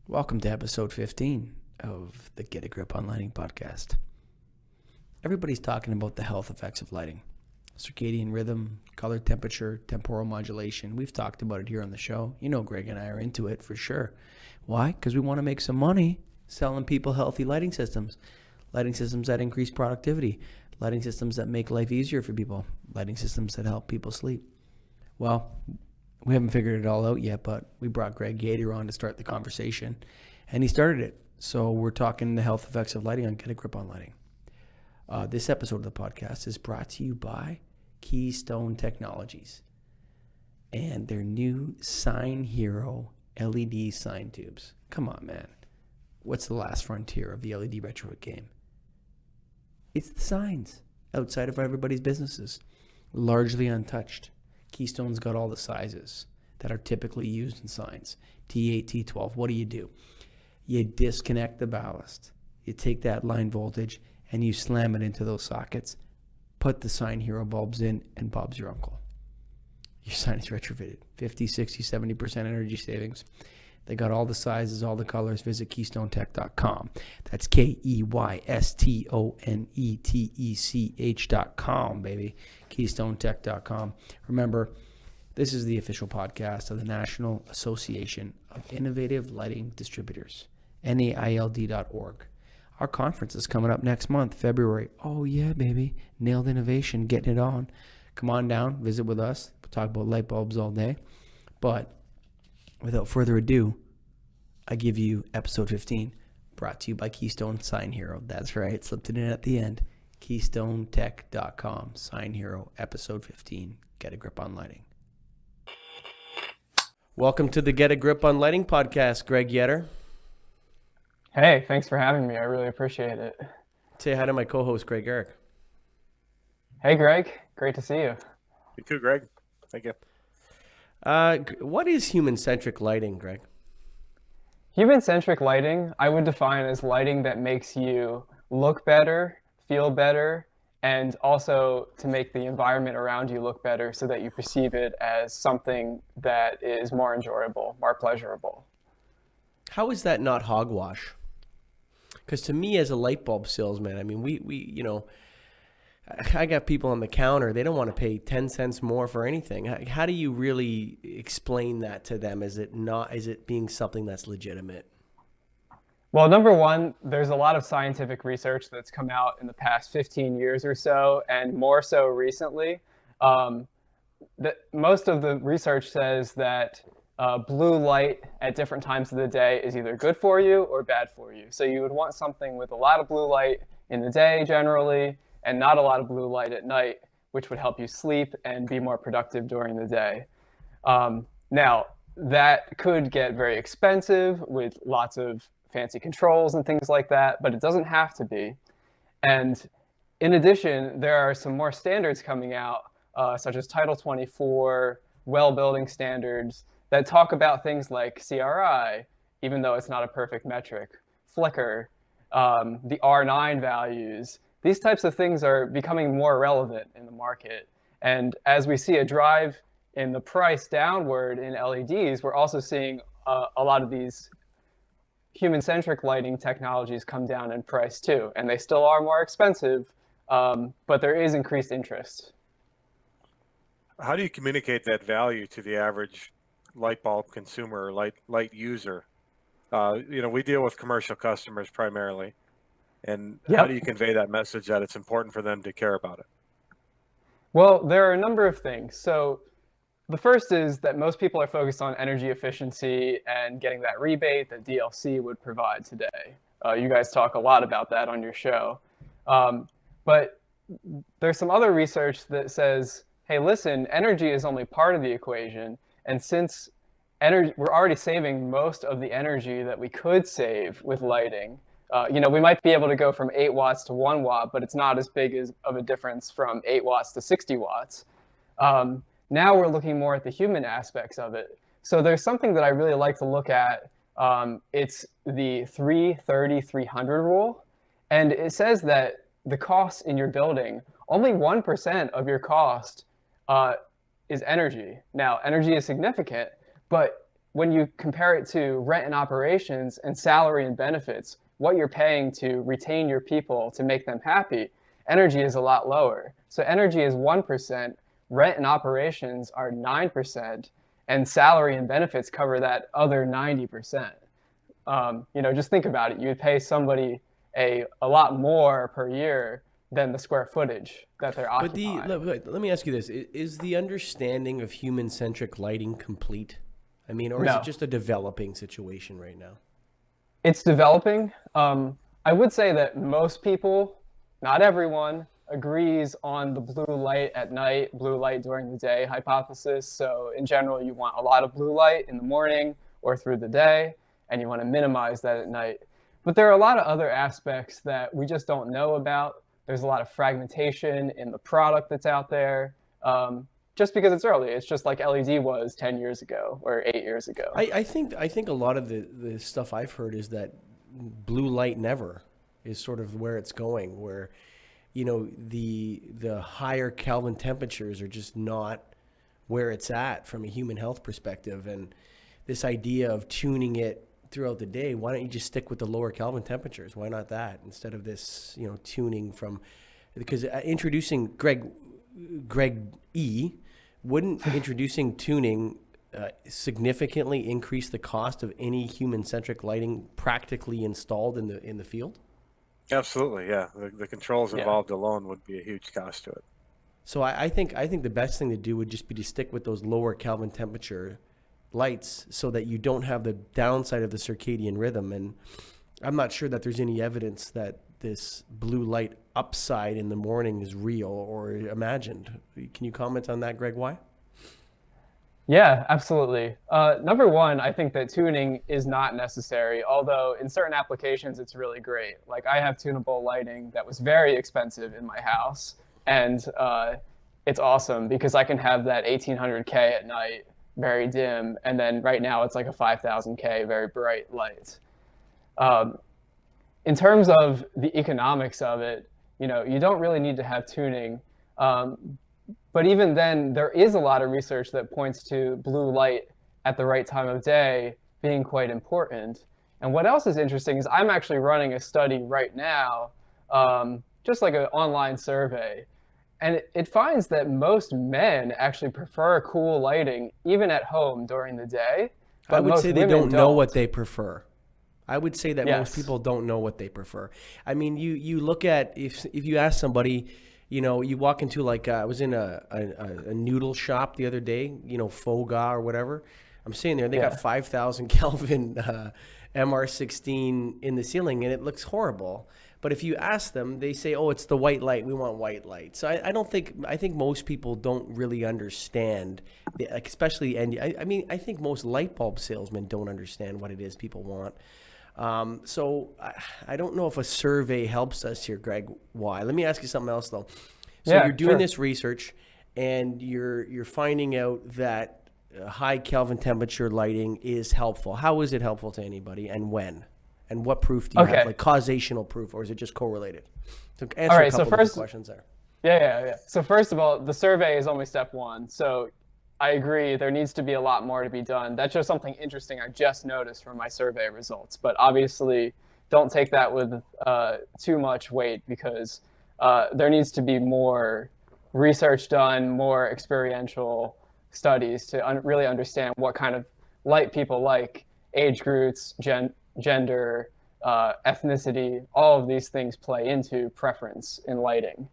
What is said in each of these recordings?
Welcome to episode 15 of the Get a Grip on Lighting podcast. Everybody's talking about the health effects of lighting. Circadian rhythm, color temperature, temporal modulation. We've talked about it here on the show. You know Greg and I are into it for sure. Why? Because we want to make some money selling people healthy lighting systems that increase productivity, lighting systems that make life easier for people, lighting systems that help people sleep. Well, we haven't figured it all out yet, but we brought Greg Yeutter on to start the conversation, and he started it. So we're talking the health effects of lighting on Get a Grip on Lighting. This episode of the podcast is brought to you by Keystone Technologies and their new Sign Hero LED sign tubes. Come on, man. What's the last frontier of the LED retrofit game? It's the signs outside of everybody's businesses, largely untouched. Keystone's got all the sizes that are typically used in signs. T8, T12. What do? You disconnect the ballast. You take that line voltage and you slam it into those sockets. Put the Sign Hero bulbs in and Bob's your uncle. Your sign is retrofitted. 50, 60, 70% energy savings. They got all the sizes, all the colors. Visit KeystoneTech.com. That's KeystoneTech.com, baby. KeystoneTech.com. Remember, this is the official podcast of the National Association of Innovative Lighting Distributors, NAILD.org. Our conference is coming up next month, February. Oh, yeah, baby. Nailed Innovation, getting it on. Come on down, visit with us. We'll talk about light bulbs all day. But without further ado, I give you episode 15, brought to you by Keystone Sign Hero. That's right, slipped it in at the end. KeystoneTech.com, Sign Hero, episode 15, Get a Grip on Lighting. Welcome to the Get a Grip on Lighting podcast, Greg Yeutter. Hey, thanks for having me. I really appreciate it. Say hi to my co-host, Greg Eric. Hey, Greg. Great to see you. You too, Greg. Thank you. What is human-centric lighting, Greg? Human-centric lighting, I would define as lighting that makes you look better, feel better, and also to make the environment around you look better so that you perceive it as something that is more enjoyable, more pleasurable. How is that not hogwash? Because to me, as a light bulb salesman, I mean, we I got people on the counter, they don't want to pay 10 cents more for anything. How do you really explain that to them? Is it being something that's legitimate? Well, number one, there's a lot of scientific research that's come out in the past 15 years or so, and more so recently. Most of the research says that blue light at different times of the day is either good for you or bad for you. So you would want something with a lot of blue light in the day generally, and not a lot of blue light at night, which would help you sleep and be more productive during the day. Now, that could get very expensive with lots of fancy controls and things like that, but it doesn't have to be. And in addition, there are some more standards coming out, such as Title 24, well building standards, that talk about things like CRI, even though it's not a perfect metric, flicker, the R9 values. These types of things are becoming more relevant in the market. And as we see a drive in the price downward in LEDs, we're also seeing a lot of these human-centric lighting technologies come down in price too. And they still are more expensive, but there is increased interest. How do you communicate that value to the average light bulb consumer or light user? We deal with commercial customers primarily. And how do you convey that message that it's important for them to care about it? Well, there are a number of things. So the first is that most people are focused on energy efficiency and getting that rebate that DLC would provide today. You guys talk a lot about that on your show. But there's some other research that says, hey, listen, energy is only part of the equation. And since we're already saving most of the energy that we could save with lighting, we might be able to go from 8 watts to 1 watt, but it's not as big of a difference from 8 watts to 60 watts. Now we're looking more at the human aspects of it. So there's something that I really like to look at. It's the 3-30-300 rule. And it says that the costs in your building, only 1% of your cost is energy. Now, energy is significant, but when you compare it to rent and operations and salary and benefits, what you're paying to retain your people to make them happy, energy is a lot lower. So energy is 1%, rent and operations are 9%, and salary and benefits cover that other 90%. Just think about it. You would pay somebody a lot more per year than the square footage that they're occupying. Let me ask you this. Is the understanding of human-centric lighting complete? I mean, or is No. it just a developing situation right now? It's developing. I would say that most people, not everyone, agrees on the blue light at night, blue light during the day hypothesis. So in general, you want a lot of blue light in the morning or through the day, and you want to minimize that at night. But there are a lot of other aspects that we just don't know about. There's a lot of fragmentation in the product that's out there. Just because it's early. It's just like LED was 10 years ago or 8 years ago. I think a lot of the stuff I've heard is that blue light never is sort of where it's going, where the higher Kelvin temperatures are just not where it's at from a human health perspective. And this idea of tuning it throughout the day, why don't you just stick with the lower Kelvin temperatures? Why not that instead of this, tuning from, because introducing Greg E, wouldn't introducing tuning significantly increase the cost of any human-centric lighting practically installed in the field? Absolutely, yeah. The controls involved alone would be a huge cost to it. So I think the best thing to do would just be to stick with those lower Kelvin temperature lights so that you don't have the downside of the circadian rhythm. And I'm not sure that there's any evidence that this blue light upside in the morning is real or imagined. Can you comment on that, Greg? Why? Yeah, absolutely. Number one, I think that tuning is not necessary, although in certain applications it's really great. Like I have tunable lighting that was very expensive in my house, and it's awesome because I can have that 1800K at night, very dim, and then right now it's like a 5000K, very bright light. In terms of the economics of it, you don't really need to have tuning. But even then, there is a lot of research that points to blue light at the right time of day being quite important. And what else is interesting is I'm actually running a study right now, just like an online survey. And it finds that most men actually prefer cool lighting, even at home during the day. But I would say they don't know what they prefer. I would say that Yes. most people don't know what they prefer. I mean, you look at, if you ask somebody, you walk into I was in a noodle shop the other day, Foga or whatever. I'm sitting there, they got 5,000 Kelvin MR16 in the ceiling, and it looks horrible. But if you ask them, they say, "Oh, it's the white light. We want white light." So I think most people don't really understand, especially, and I think most light bulb salesmen don't understand what it is people want. So I don't know if a survey helps us here, Greg. Why? Let me ask you something else though. So Yeah, you're doing sure. this research, and you're finding out that high Kelvin temperature lighting is helpful. How is it helpful to anybody, and when? And what proof do you have? Like causational proof, or is it just correlated? So answer a couple of questions there. Yeah. So first of all, the survey is only step one. So I agree, there needs to be a lot more to be done. That's just something interesting I just noticed from my survey results. But obviously, don't take that with too much weight because there needs to be more research done, more experiential studies to really understand what kind of light people like, age groups, gender, ethnicity, all of these things play into preference in lighting.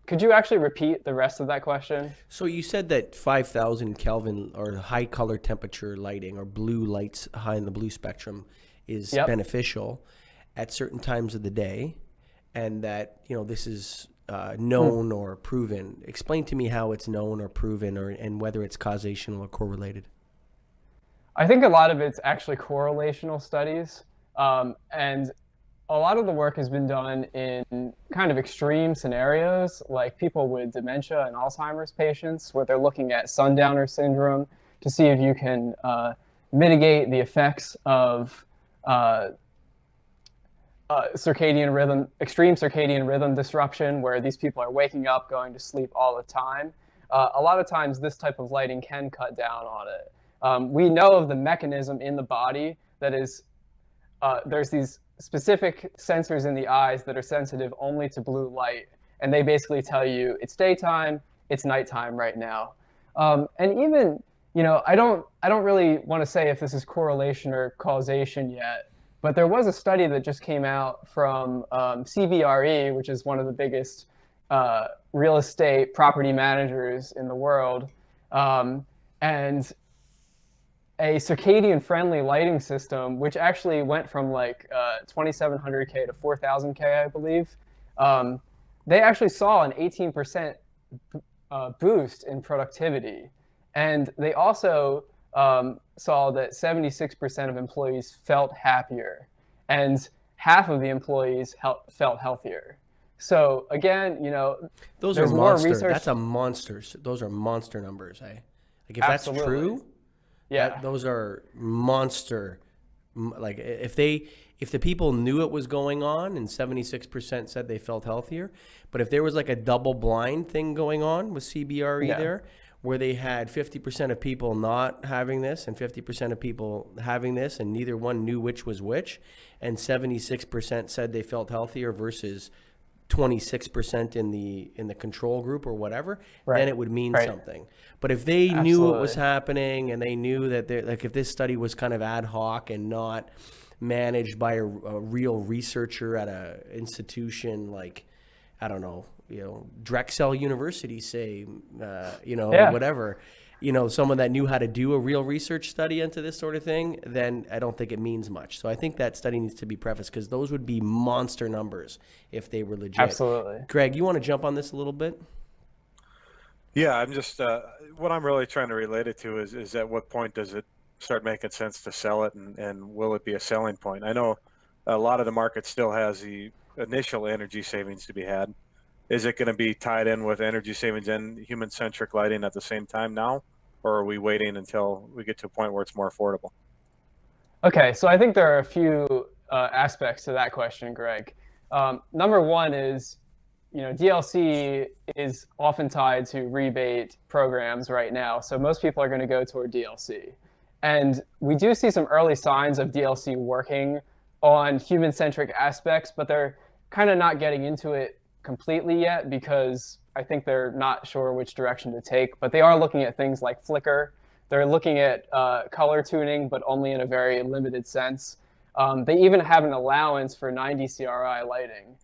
Could you actually repeat the rest of that question? So you said that 5,000 Kelvin or high color temperature lighting or blue lights high in the blue spectrum is beneficial at certain times of the day, and that this is known or proven. Explain to me how it's known or proven, and whether it's causational or correlated. I think a lot of it's actually correlational studies, and a lot of the work has been done in kind of extreme scenarios, like people with dementia and Alzheimer's patients, where they're looking at sundowner syndrome to see if you can mitigate the effects of circadian rhythm, extreme circadian rhythm disruption, where these people are waking up, going to sleep all the time. A lot of times this type of lighting can cut down on it. We know of the mechanism in the body that is, there's these specific sensors in the eyes that are sensitive only to blue light, and they basically tell you it's daytime, it's nighttime right now. And even, I don't really want to say if this is correlation or causation yet, but there was a study that just came out from CBRE, which is one of the biggest real estate property managers in the world, and a circadian friendly lighting system, which actually went from like 2,700K to 4,000K, I believe. They actually saw an 18% boost in productivity. And they also saw that 76% of employees felt happier, and half of the employees felt healthier. So again, those there's are more monster. research. That's a monster. Those are monster numbers, eh? Like if Absolutely. that's true, Yeah. those are monster. Like if the people knew it was going on and 76% said they felt healthier, but if there was like a double blind thing going on with CBRE there, where they had 50% of people not having this and 50% of people having this, and neither one knew which was which, and 76% said they felt healthier versus 26% in the control group or whatever, then it would mean something. But if they knew it was happening and they knew that like if this study was kind of ad hoc and not managed by a real researcher at a institution like, I don't know, Drexel University, say, whatever, someone that knew how to do a real research study into this sort of thing, then I don't think it means much. So I think that study needs to be prefaced because those would be monster numbers if they were legit. Absolutely. Greg, you want to jump on this a little bit? Yeah, I'm just, what I'm really trying to relate it to is at what point does it start making sense to sell it, and will it be a selling point? I know a lot of the market still has the initial energy savings to be had. Is it going to be tied in with energy savings and human-centric lighting at the same time now, or are we waiting until we get to a point where it's more affordable? Okay, so I think there are a few aspects to that question, Greg. Number one is, DLC is often tied to rebate programs right now, so most people are going to go toward DLC. And we do see some early signs of DLC working on human-centric aspects, but they're kind of not getting into it completely yet because I think they're not sure which direction to take. But they are looking at things like flicker. They're looking at color tuning, but only in a very limited sense. They even have an allowance for 90 CRI lighting,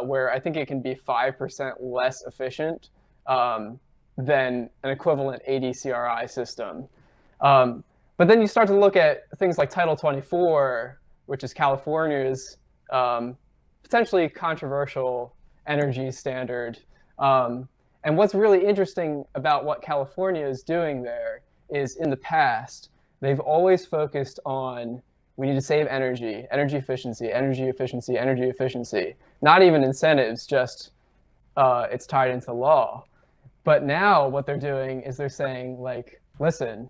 where I think it can be 5% less efficient than an equivalent 80 CRI system. But then you start to look at things like Title 24, which is California's potentially controversial energy standard. And what's really interesting about what California is doing there is in the past, they've always focused on we need to save energy, energy efficiency, energy efficiency, energy efficiency. Not even incentives, just it's tied into law. But now what they're doing is they're saying, like, listen,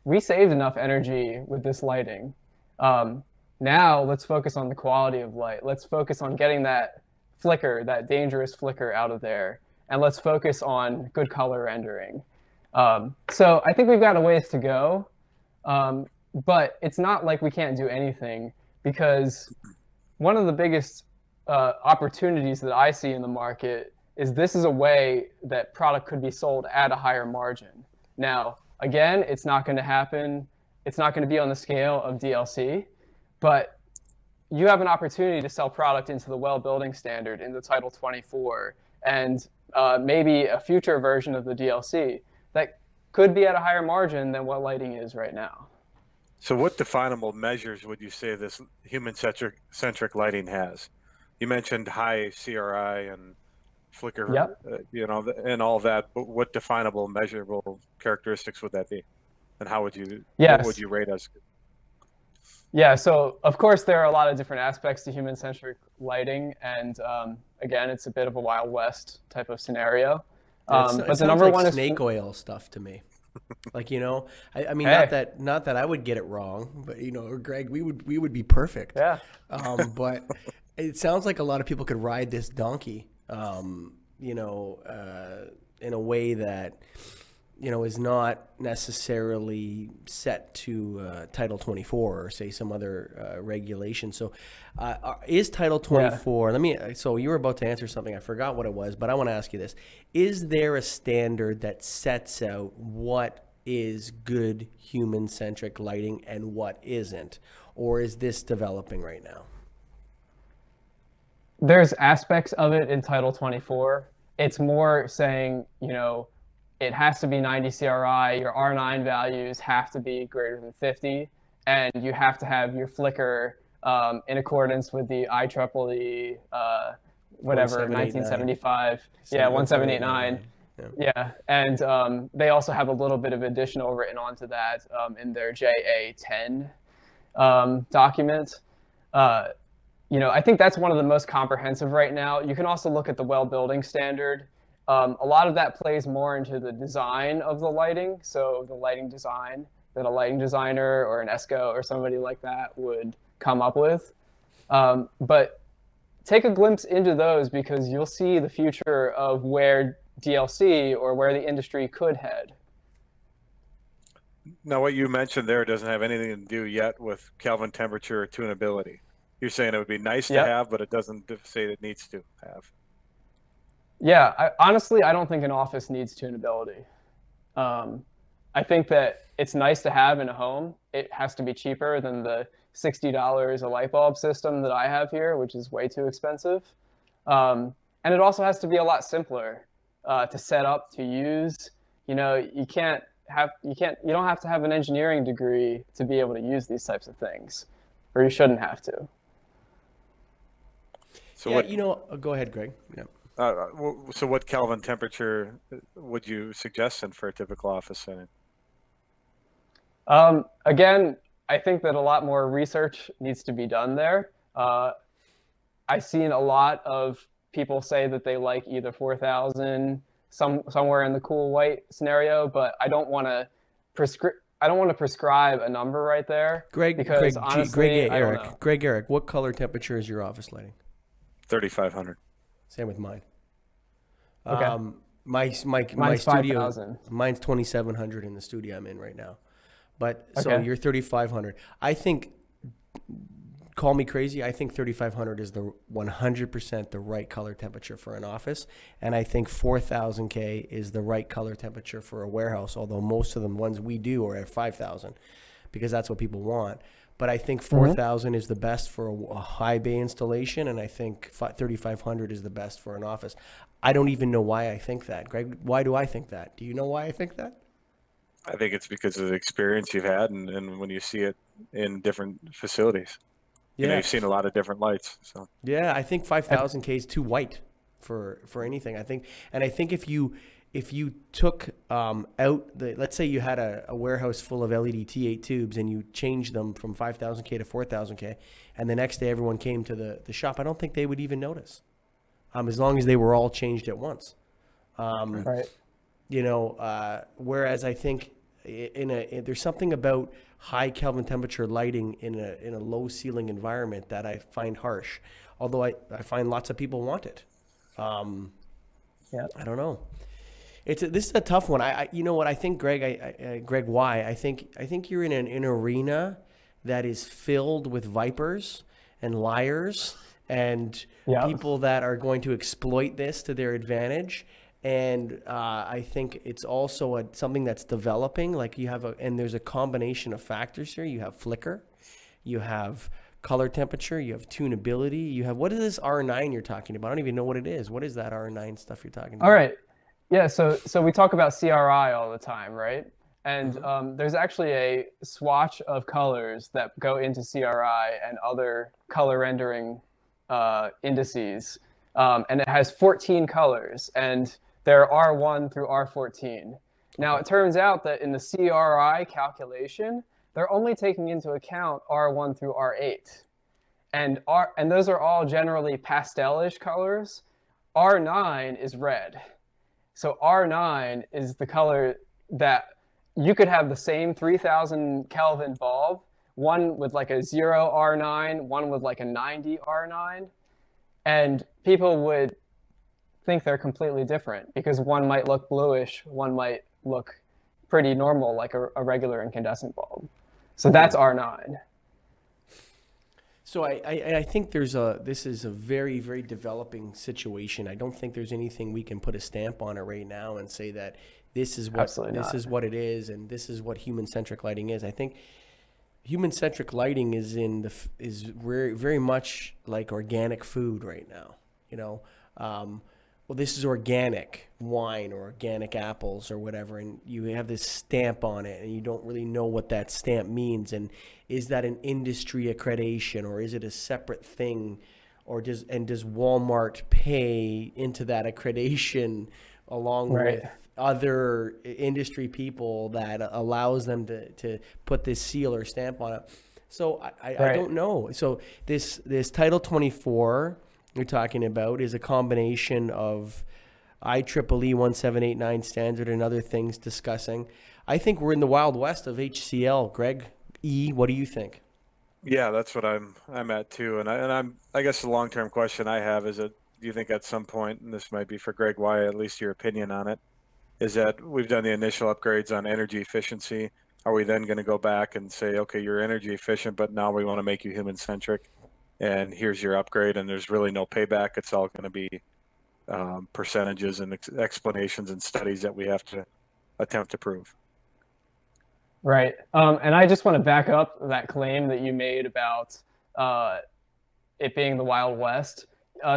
we saved enough energy with this lighting. Now let's focus on the quality of light. Let's focus on getting that flicker, that dangerous flicker out of there. And let's focus on good color rendering. So I think we've got a ways to go. But it's not like we can't do anything, because one of the biggest opportunities that I see in the market is this is a way that product could be sold at a higher margin. Now, again, it's not going to happen. It's not going to be on the scale of DLC, but you have an opportunity to sell product into the well building standard in the Title 24 and maybe a future version of the DLC that could be at a higher margin than what lighting is right now. So what definable measures would you say this human-centric lighting has? You mentioned high CRI and flicker, and all that, but what definable measurable characteristics would that be? And how would you, what would you rate as? Yeah, so of course there are a lot of different aspects to human-centric lighting, and again, it's a bit of a Wild West type of scenario. But the number one is snake oil stuff to me. Like, I mean, not that I would get it wrong, but or Greg, we would be perfect. Yeah. But it sounds like a lot of people could ride this donkey, in a way that, is not necessarily set to Title 24 or say some other regulation. So is Title 24, so you were about to answer something, I forgot what it was, but I want to ask you this. Is there a standard that sets out what is good human-centric lighting and what isn't? Or is this developing right now? There's aspects of it in Title 24. It's more saying, it has to be 90 CRI, your R9 values have to be greater than 50, and you have to have your flicker in accordance with the IEEE, 1975. 1789. Yeah, and they also have a little bit of additional written onto that in their JA10 document. I think that's one of the most comprehensive right now. You can also look at the well building standard. A lot of that plays more into the design of the lighting. So the lighting design that a lighting designer or an ESCO or somebody like that would come up with. But take a glimpse into those because you'll see the future of where DLC or where the industry could head. Now, what you mentioned there doesn't have anything to do yet with Kelvin temperature or tunability. You're saying it would be nice to have, but it doesn't say it needs to have. Yeah, honestly, I don't think an office needs tunability. I think that it's nice to have in a home. It has to be cheaper than the $60 a light bulb system that I have here, which is way too expensive. And it also has to be a lot simpler to set up, to use. You don't have to have an engineering degree to be able to use these types of things, or you shouldn't have to. So go ahead, Greg. Yeah. So what Kelvin temperature would you suggest then for a typical office setting? Again, I think that a lot more research needs to be done there. I've seen a lot of people say that they like either 4,000, somewhere in the cool white scenario, but I don't want to prescribe a number right there. Eric, what color temperature is your office lighting? 3,500. Same with mine. Okay. My mine's studio, 5,000. Mine's 2,700 in the studio I'm in right now. But so Okay. you're 3,500. I think, call me crazy, I think 3,500 is the 100% the right color temperature for an office. And I think 4,000 K is the right color temperature for a warehouse, although most of the ones we do are at 5,000 because that's what people want. But I think 4,000 is the best for a high bay installation, and I think 3,500 is the best for an office. I don't even know why I think that. Greg, why do I think that? Do you know why I think that? I think it's because of the experience you've had and when you see it in different facilities. Yeah. You've seen a lot of different lights. So yeah, I think 5,000 K is too white for anything. I think if you took out let's say you had a warehouse full of LED T8 tubes and you changed them from 5,000 K to 4,000 K, and the next day everyone came to the shop, I don't think they would even notice, as long as they were all changed at once. Right. Whereas I think there's something about high Kelvin temperature lighting in a low ceiling environment that I find harsh. Although I find lots of people want it. I don't know. This is a tough one. You know what I think, Greg? Greg, why? I think you're in an arena that is filled with vipers and liars and people that are going to exploit this to their advantage. And I think it's also something that's developing. Like and there's a combination of factors here. You have flicker, you have color temperature, you have tunability, you have, what is this R9 you're talking about? I don't even know what it is. What is that R9 stuff you're talking about? All right. Yeah, so we talk about CRI all the time, right? And there's actually a swatch of colors that go into CRI and other color rendering indices. And it has 14 colors, and they're R1 through R14. Now, it turns out that in the CRI calculation, they're only taking into account R1 through R8. And those are all generally pastel-ish colors. R9 is red. So R9 is the color that you could have the same 3,000 Kelvin bulb, one with like a 0 R9, one with like a 90 R9, and people would think they're completely different because one might look bluish, one might look pretty normal, like a regular incandescent bulb. So that's R9. So I think this is a very, very developing situation. I don't think there's anything we can put a stamp on it right now and say that this is what is what it is and this is what human-centric lighting is. I think human-centric lighting is very, very much like organic food right now. Well, this is organic wine or organic apples or whatever, and you have this stamp on it, and you don't really know what that stamp means. And is that an industry accreditation, or is it a separate thing, or does Walmart pay into that accreditation along with other industry people that allows them to put this seal or stamp on it? So I don't know. So this Title 24 you're talking about is a combination of IEEE 1789 standard and other things discussing. I think we're in the Wild West of HCL. Greg E., what do you think? Yeah, that's what I'm at too. I guess the long-term question I have is that, do you think at some point, and this might be for Greg, why at least your opinion on it, is that we've done the initial upgrades on energy efficiency. Are we then going to go back and say, okay, you're energy efficient, but now we want to make you human-centric, and here's your upgrade, and there's really no payback. It's all going to be percentages and explanations and studies that we have to attempt to prove. Right. And I just want to back up that claim that you made about it being the Wild West.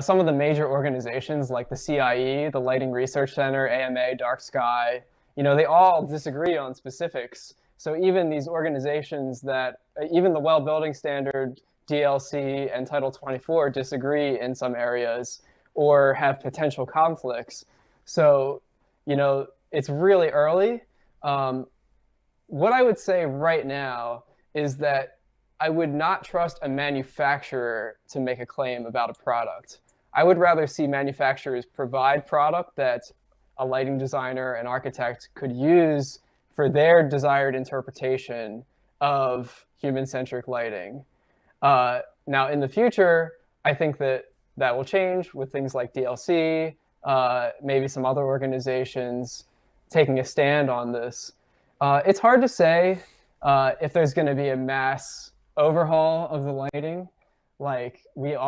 Some of the major organizations like the CIE, the Lighting Research Center, AMA, Dark Sky, they all disagree on specifics. So even these organizations even the Well Building Standard, DLC, and Title 24 disagree in some areas or have potential conflicts. So, it's really early. What I would say right now is that I would not trust a manufacturer to make a claim about a product. I would rather see manufacturers provide product that a lighting designer and architect could use for their desired interpretation of human-centric lighting. Now, in the future, I think that will change with things like DLC, maybe some other organizations taking a stand on this. It's hard to say if there's going to be a mass overhaul of the lighting. Like, your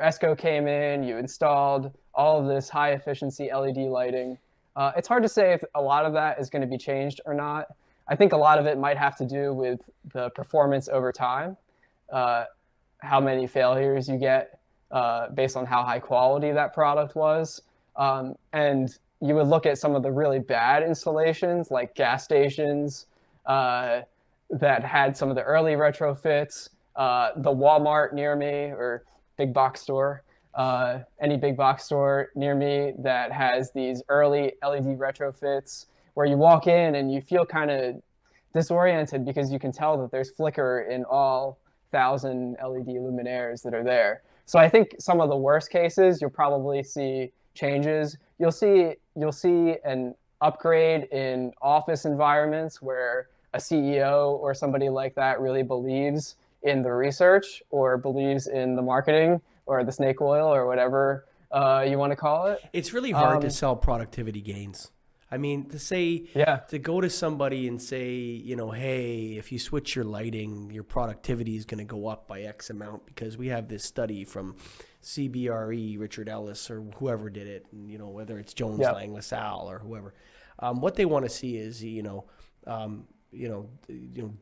ESCO came in, you installed all of this high efficiency LED lighting. It's hard to say if a lot of that is going to be changed or not. I think a lot of it might have to do with the performance over time, how many failures you get based on how high quality that product was. And you would look at some of the really bad installations, like gas stations that had some of the early retrofits, the Walmart near me, or big box store, any big box store near me that has these early LED retrofits where you walk in and you feel kind of disoriented because you can tell that there's flicker in all 1,000 LED luminaires that are there. So I think some of the worst cases, you'll probably see changes. You'll see an upgrade in office environments where a CEO or somebody like that really believes in the research or believes in the marketing or the snake oil or whatever you want to call it. It's really hard to sell productivity gains. I mean, to go to somebody and say, hey, if you switch your lighting, your productivity is going to go up by X amount because we have this study from CBRE, Richard Ellis, or whoever did it, and, whether it's Jones, Lang, LaSalle, or whoever. What they want to see is,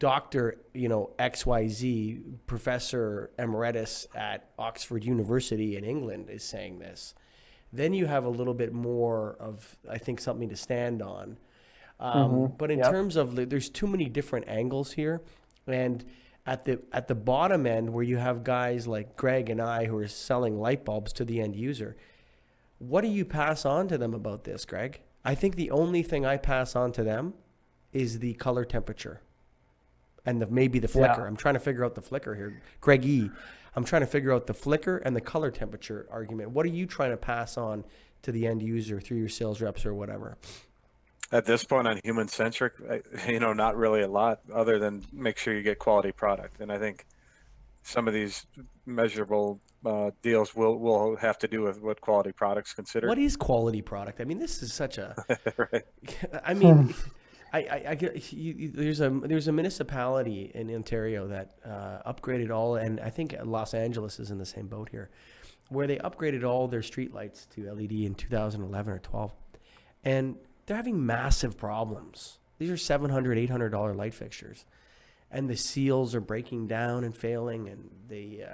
Dr. XYZ, Professor Emeritus at Oxford University in England is saying this. Then you have a little bit more of, I think, something to stand on. But in terms of, there's too many different angles here. And at the bottom end, where you have guys like Greg and I who are selling light bulbs to the end user, what do you pass on to them about this, Greg? I think the only thing I pass on to them is the color temperature and maybe the flicker. I'm trying to figure out the flicker here. Greg E., I'm trying to figure out the flicker and the color temperature argument. What are you trying to pass on to the end user through your sales reps or whatever? At this point on human-centric, not really a lot other than make sure you get quality product. And I think some of these measurable deals will have to do with what quality product's considered. What is quality product? I mean, this is such a... Right. I mean... there's a municipality in Ontario that upgraded all, and I think Los Angeles is in the same boat here, where they upgraded all their streetlights to LED in 2011 or 12, and they're having massive problems. These are $700, $800 light fixtures, and the seals are breaking down and failing, and the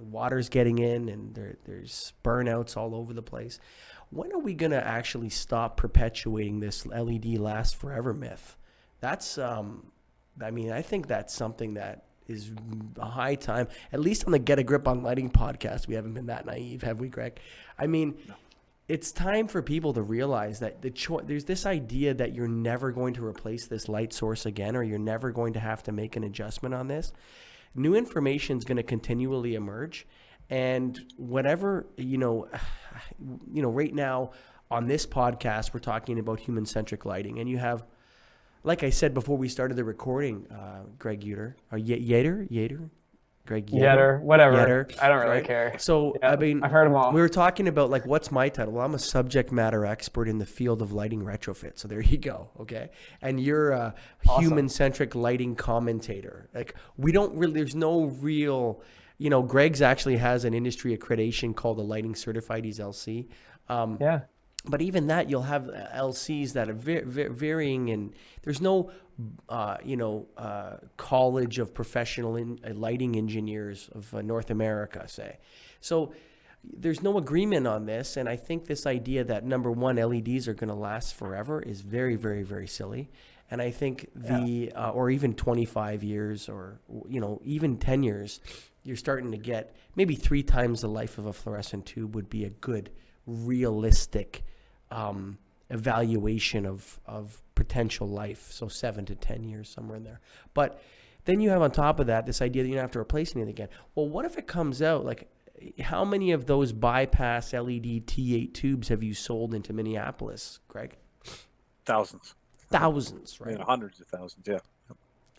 water's getting in, and there's burnouts all over the place. When are we going to actually stop perpetuating this LED lasts forever myth? That's, I think that's something that is a high time, at least on the Get a Grip on Lighting podcast. We haven't been that naive, have we, Greg? I mean, no. It's time for people to realize that there's this idea that you're never going to replace this light source again, or you're never going to have to make an adjustment on this. New information is going to continually emerge. And whatever, right now on this podcast, we're talking about human-centric lighting. And you have, like I said before we started the recording, Greg Yeutter, or Yeutter? Greg Yeutter, whatever. Yeutter, I don't really right? care. So, yeah, I've heard them all. We were talking about, like, what's my title? Well, I'm a subject matter expert in the field of lighting retrofit. So there you go, okay? And you're a awesome. Human-centric lighting commentator. Like, there's no real... Greg's actually has an industry accreditation called the Lighting Certified. He's LC. Yeah. But even that, you'll have LCs that are varying, and there's no, college of professional lighting engineers of North America, say. So there's no agreement on this, and I think this idea that, number one, LEDs are going to last forever is very, very, very silly. And I think or even 25 years or, even 10 years, you're starting to get maybe 3 times the life of a fluorescent tube would be a good, realistic evaluation of potential life. So 7 to 10 years, somewhere in there. But then you have on top of that this idea that you don't have to replace anything again. Well, what if it comes out, like, how many of those bypass LED T8 tubes have you sold into Minneapolis, Greg? Thousands, right? Hundreds of thousands, yeah.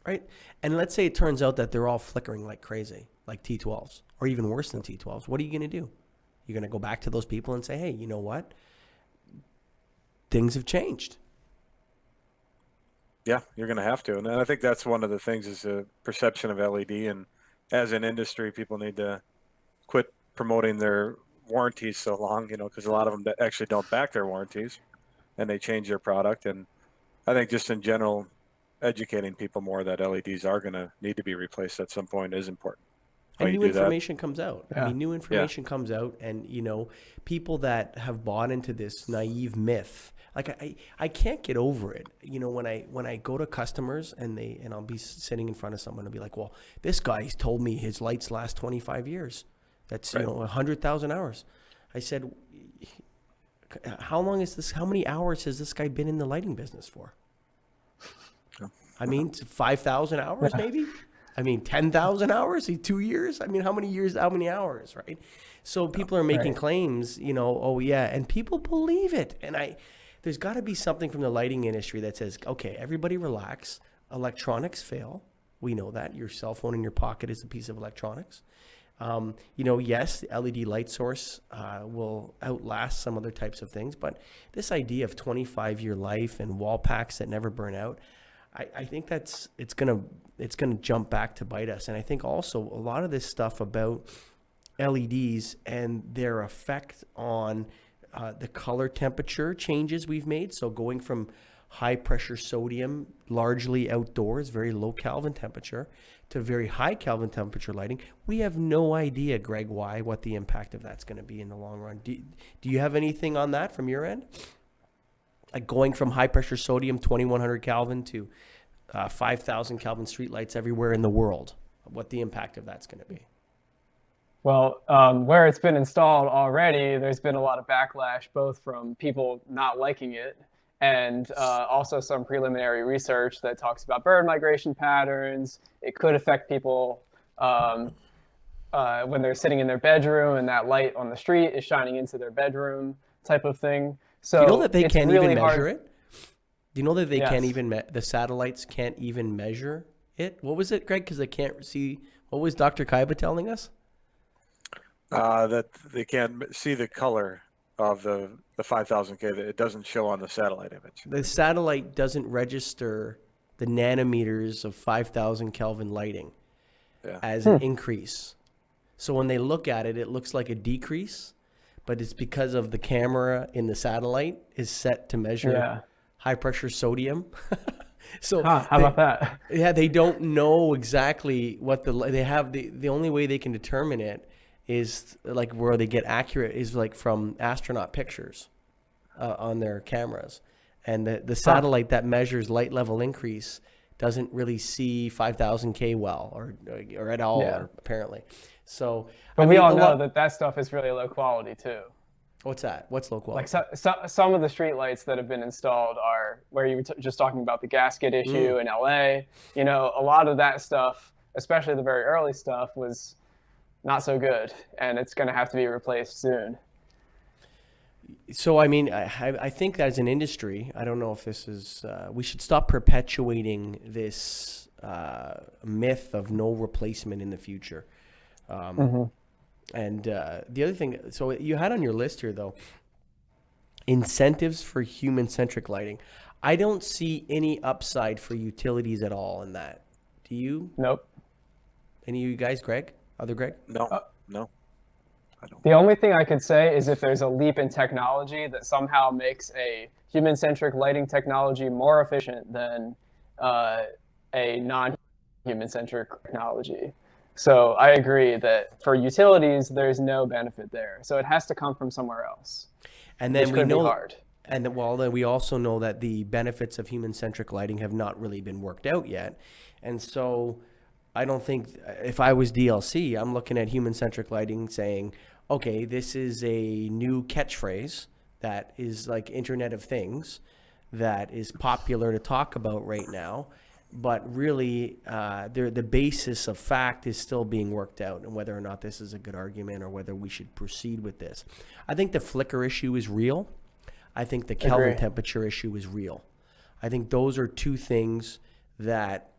Right? And let's say it turns out that they're all flickering like crazy, like T12s, or even worse than T12s. What are you going to do? You're going to go back to those people and say, hey, you know what? Things have changed. Yeah, you're going to have to. And I think that's one of the things is the perception of LED. And as an industry, people need to quit promoting their warranties so long, because a lot of them actually don't back their warranties and they change their product. And I think just in general, educating people more that LEDs are going to need to be replaced at some point is important. And new information comes out. Yeah. I mean, new information comes out, and people that have bought into this naive myth, like I can't get over it. When I go to customers and I'll be sitting in front of someone and be like, well, this guy's told me his lights last 25 years. That's right. 100,000 hours. I said, how many hours has this guy been in the lighting business for? I mean, 5,000 hours maybe? I mean, 10,000 hours? 2 years? I mean, how many years, how many hours, right? So people are making claims, oh yeah, and people believe it. And there's got to be something from the lighting industry that says, okay, everybody relax. Electronics fail. We know that. Your cell phone in your pocket is a piece of electronics. Yes, the LED light source will outlast some other types of things, but this idea of 25-year life and wall packs that never burn out, I think it's gonna jump back to bite us. And I think also a lot of this stuff about LEDs and their effect on the color temperature changes we've made. So going from high pressure sodium, largely outdoors, very low Kelvin temperature, to very high Kelvin temperature lighting, we have no idea, Greg, what the impact of that's going to be in the long run. Do you have anything on that from your end? Like going from high pressure sodium, 2100 Kelvin, to 5,000 Kelvin streetlights everywhere in the world, what the impact of that's going to be? Well, where it's been installed already, there's been a lot of backlash, both from people not liking it and also some preliminary research that talks about bird migration patterns. It could affect people when they're sitting in their bedroom and that light on the street is shining into their bedroom, type of thing. So do you know that they can't really even measure it? Do you know that they Yes. can't even, the satellites can't even measure it? What was it, Greg? Because they can't see, what was Dr. Kaiba telling us? That they can't see the color of the 5000K that it doesn't show on the satellite image. The satellite doesn't register the nanometers of 5,000 Kelvin lighting as an increase. So when they look at it, it looks like a decrease, but it's because of the camera in the satellite is set to measure high pressure sodium. So how about that? Yeah, they don't know exactly what they have. The only way they can determine it is like where they get accurate is like from astronaut pictures on their cameras. And the satellite that measures light level increase doesn't really see 5,000K well or at all, apparently. So, but we all know that stuff is really low quality too. What's that? What's low quality? Like some of the street lights that have been installed are where you were just talking about the gasket issue in LA. You know, a lot of that stuff, especially the very early stuff, was not so good, and it's going to have to be replaced soon. So, I mean, I think as an industry, I don't know if this is, we should stop perpetuating this myth of no replacement in the future. And the other thing, so you had on your list here, though, incentives for human-centric lighting. I don't see any upside for utilities at all in that. Do you? Nope. Any of you guys, Greg? Other Greg? No, no. I don't. The only thing I could say is if there's a leap in technology that somehow makes a human-centric lighting technology more efficient than a non-human-centric technology. So I agree that for utilities, there's no benefit there. So it has to come from somewhere else. And then we know, hard. And then we also know that the benefits of human-centric lighting have not really been worked out yet. And so I don't think, if I was DLC, I'm looking at human-centric lighting saying, okay, this is a new catchphrase that is like Internet of Things that is popular to talk about right now. But really, the basis of fact is still being worked out, and whether or not this is a good argument or whether we should proceed with this. I think the flicker issue is real. I think the Kelvin temperature issue is real. I think those are two things that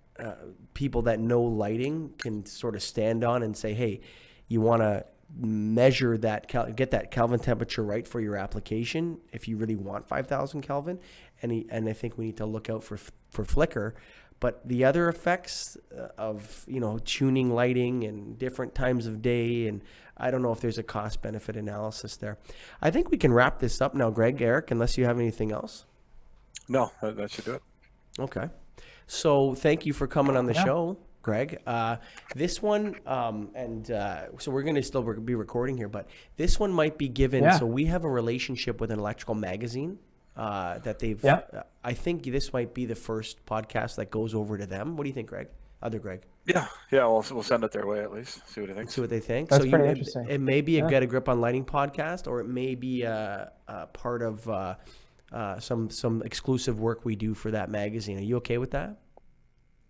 people that know lighting can sort of stand on and say, hey, you want to measure that, get that Kelvin temperature right for your application if you really want 5,000 Kelvin. And I think we need to look out for flicker. But the other effects of, tuning lighting and different times of day, and I don't know if there's a cost-benefit analysis there. I think we can wrap this up now, Greg, Eric, unless you have anything else. No, that should do it. Okay. So thank you for coming on the show, Greg. This one, so we're going to still be recording here, but this one might be given. So we have a relationship with an electrical magazine that they've, I think this might be the first podcast that goes over to them. What do you think, Greg? Other Greg? Yeah, we'll send it their way at least. See what they think. See what they think. That's pretty interesting. It may be a Get a Grip on Lighting podcast, or it may be a part of some exclusive work we do for that magazine. Are you okay with that?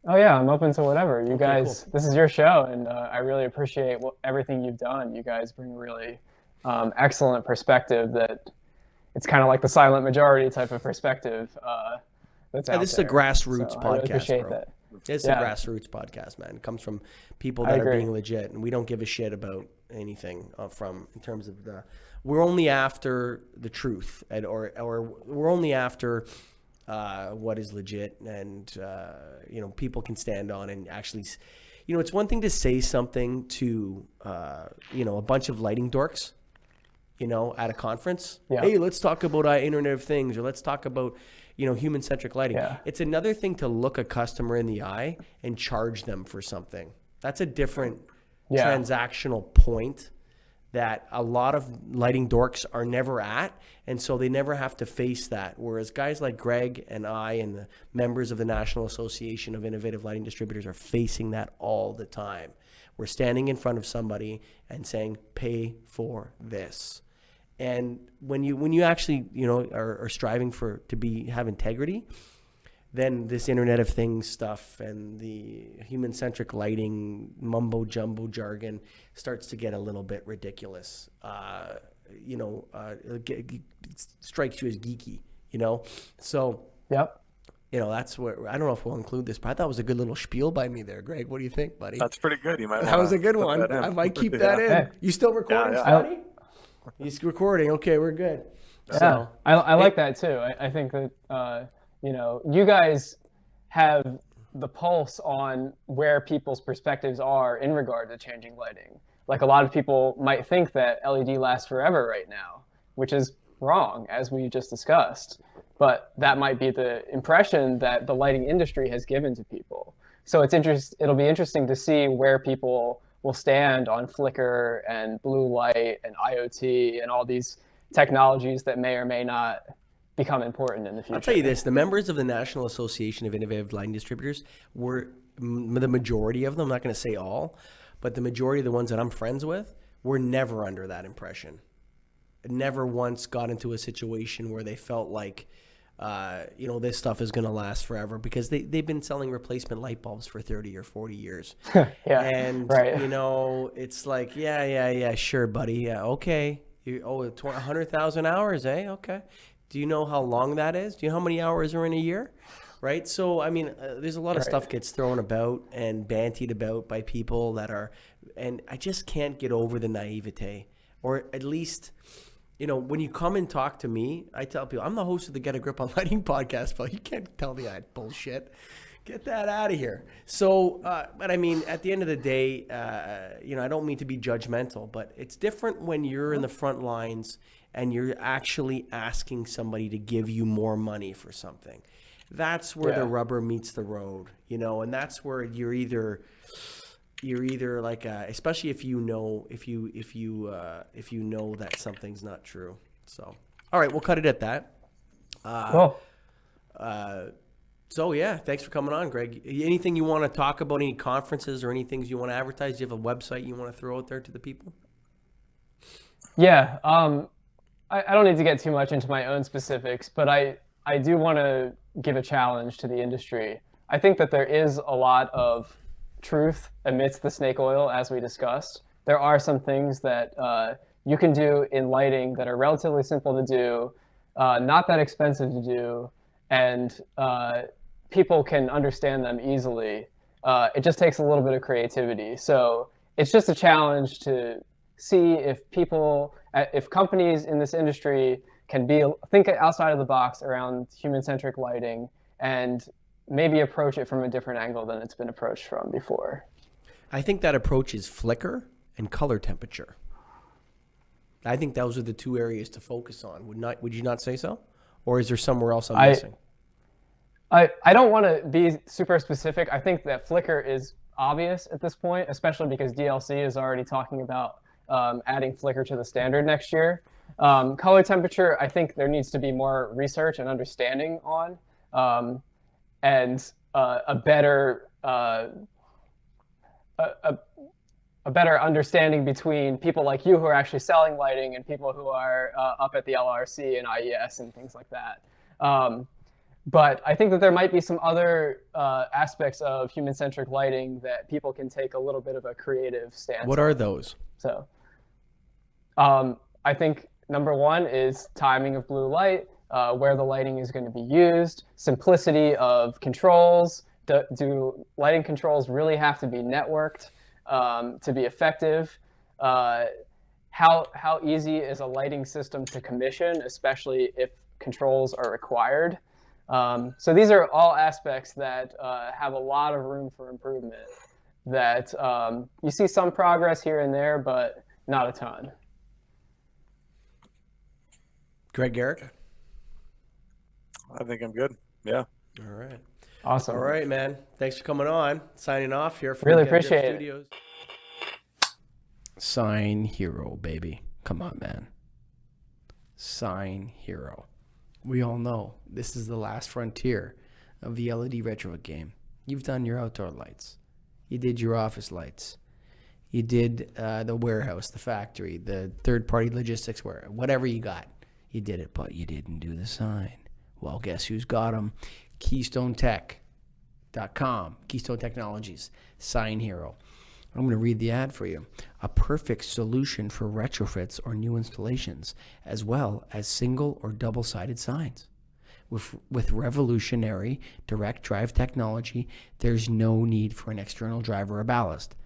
Oh yeah, I'm open to whatever. You guys, cool. This is your show, and I really appreciate everything you've done. You guys bring a really excellent perspective that it's kind of like the silent majority type of perspective that's out this there. is a grassroots So podcast, I really appreciate bro. that. It's a grassroots podcast, man. It comes from people that are being legit, and we don't give a shit about anything in terms of we're only after the truth, or we're only after what is legit, and people can stand on and actually, it's one thing to say something to a bunch of lighting dorks, at a conference. Hey, let's talk about Internet of Things, or let's talk about human-centric lighting. It's another thing to look a customer in the eye and charge them for something. That's a different transactional point that a lot of lighting dorks are never at, and so they never have to face that. Whereas guys like Greg and I and the members of the National Association of Innovative Lighting Distributors are facing that all the time. We're standing in front of somebody and saying, pay for this. And when you actually are striving to have integrity, then this Internet of Things stuff and the human-centric lighting mumbo jumbo jargon starts to get a little bit ridiculous. It strikes you as geeky, So that's where I don't know if we'll include this, but I thought it was a good little spiel by me there, Greg. What do you think, buddy? That's pretty good. You might. That was a good one. I might keep that in. You still recording, Scotty? He's recording. Okay, we're good. Yeah, So, I like that too. I think that you guys have the pulse on where people's perspectives are in regard to changing lighting. Like a lot of people might think that LED lasts forever right now, which is wrong, as we just discussed. But that might be the impression that the lighting industry has given to people. So it'll be interesting to see where people will stand on flicker and blue light and IoT and all these technologies that may or may not become important in the future. I'll tell you this, the members of the National Association of Innovative Lighting Distributors were, the majority of them, I'm not going to say all, but the majority of the ones that I'm friends with were never under that impression. Never once got into a situation where they felt like, this stuff is going to last forever, because they've been selling replacement light bulbs for 30 or 40 years. Yeah, and, right. It's like, yeah, sure, buddy. Yeah, okay. 100,000 hours, eh? Okay. Do you know how long that is? Do you know how many hours are in a year? Right? So, there's a lot of stuff gets thrown about and bantied about by people and I just can't get over the naivete. Or at least, when you come and talk to me, I tell people, I'm the host of the Get a Grip on Lighting podcast, but you can't tell me that bullshit. Get that out of here. So, but at the end of the day, I don't mean to be judgmental, but it's different when you're in the front lines and you're actually asking somebody to give you more money for something. That's where the rubber meets the road, and that's where you're either like, especially if you know that something's not true. So, all right, we'll cut it at that. Cool. So yeah, thanks for coming on, Greg. Anything you want to talk about? Any conferences or any things you want to advertise? Do you have a website you want to throw out there to the people? Yeah. I don't need to get too much into my own specifics, but I do want to give a challenge to the industry. I think that there is a lot of truth amidst the snake oil, as we discussed. There are some things that you can do in lighting that are relatively simple to do, not that expensive to do, and people can understand them easily. It just takes a little bit of creativity. So it's just a challenge to see if companies in this industry can think outside of the box around human-centric lighting and maybe approach it from a different angle than it's been approached from before. I think that approach is flicker and color temperature. I think those are the two areas to focus on. Would you not say so? Or is there somewhere else I'm missing? I don't want to be super specific. I think that flicker is obvious at this point, especially because DLC is already talking about adding flicker to the standard next year. Color temperature, I think there needs to be more research and understanding on, and a better understanding between people like you who are actually selling lighting and people who are up at the LRC and IES and things like that. But I think that there might be some other aspects of human-centric lighting that people can take a little bit of a creative stance on. What are those? So I think number one is timing of blue light, where the lighting is going to be used, simplicity of controls. Do lighting controls really have to be networked to be effective? How easy is a lighting system to commission, especially if controls are required? So these are all aspects that have a lot of room for improvement, that you see some progress here and there, but not a ton. Greg Garrick? I think I'm good. Yeah. All right. Awesome. All right, man. Thanks for coming on. Signing off here from Really the Get a Grip appreciate it. Studios. Sign Hero, baby. Come on, man. Sign Hero. We all know this is the last frontier of the LED retrofit game. You've done your outdoor lights. You did your office lights. You did the warehouse, the factory, the third-party logistics, whatever you got. You did it, but you didn't do the sign. Well, guess who's got them? KeystoneTech.com, Keystone Technologies, Sign Hero. I'm going to read the ad for you. A perfect solution for retrofits or new installations, as well as single or double-sided signs. With revolutionary direct drive technology, there's no need for an external driver or ballast.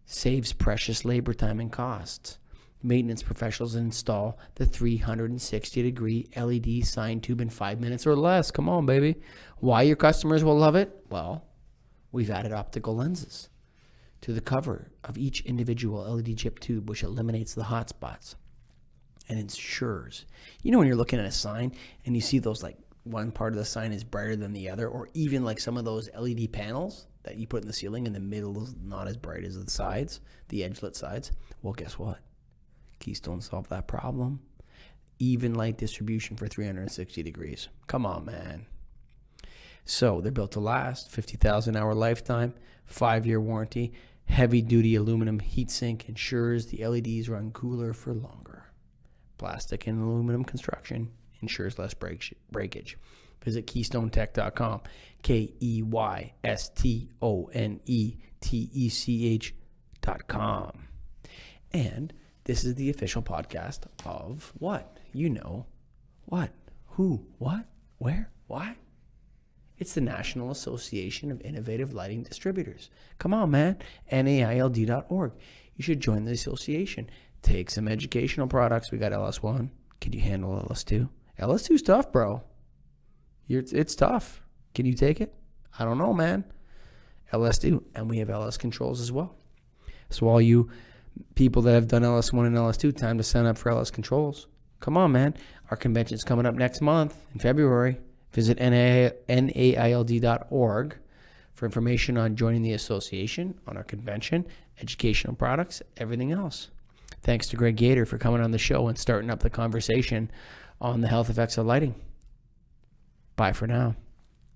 Saves precious labor time and costs. maintenance professionals install the 360-degree LED sign tube in 5 minutes or less. Come on, baby. Why your customers will love it? Well, we've added optical lenses to the cover of each individual LED chip tube, which eliminates the hot spots and ensures. You know when you're looking at a sign and you see those, like, one part of the sign is brighter than the other, or even like some of those LED panels that you put in the ceiling and the middle is not as bright as the sides, the edgelit sides? Well, guess what? Keystone solved that problem. Even light distribution for 360 degrees. Come on, man. So they're built to last, 50,000 hour lifetime, 5-year warranty, heavy duty aluminum heatsink ensures the LEDs run cooler for longer. Plastic and aluminum construction ensures less breakage. Visit KeystoneTech.com, KeystoneTech.com. And this is the official podcast of what? You know. What? Who? What? Where? Why? It's the National Association of Innovative Lighting Distributors. Come on, man. NAILD.org. You should join the association. Take some educational products. We got LS1. Can you handle LS2? LS2's tough, bro. It's tough. Can you take it? I don't know, man. LS2. And we have LS controls as well. So all you people that have done LS1 and LS2, time to sign up for LS controls. Come on, man. Our convention's coming up next month in February. Visit NAILD.org for information on joining the association, on our convention, educational products, everything else. Thanks to Greg Yeutter for coming on the show and starting up the conversation on the health effects of lighting. Bye for now.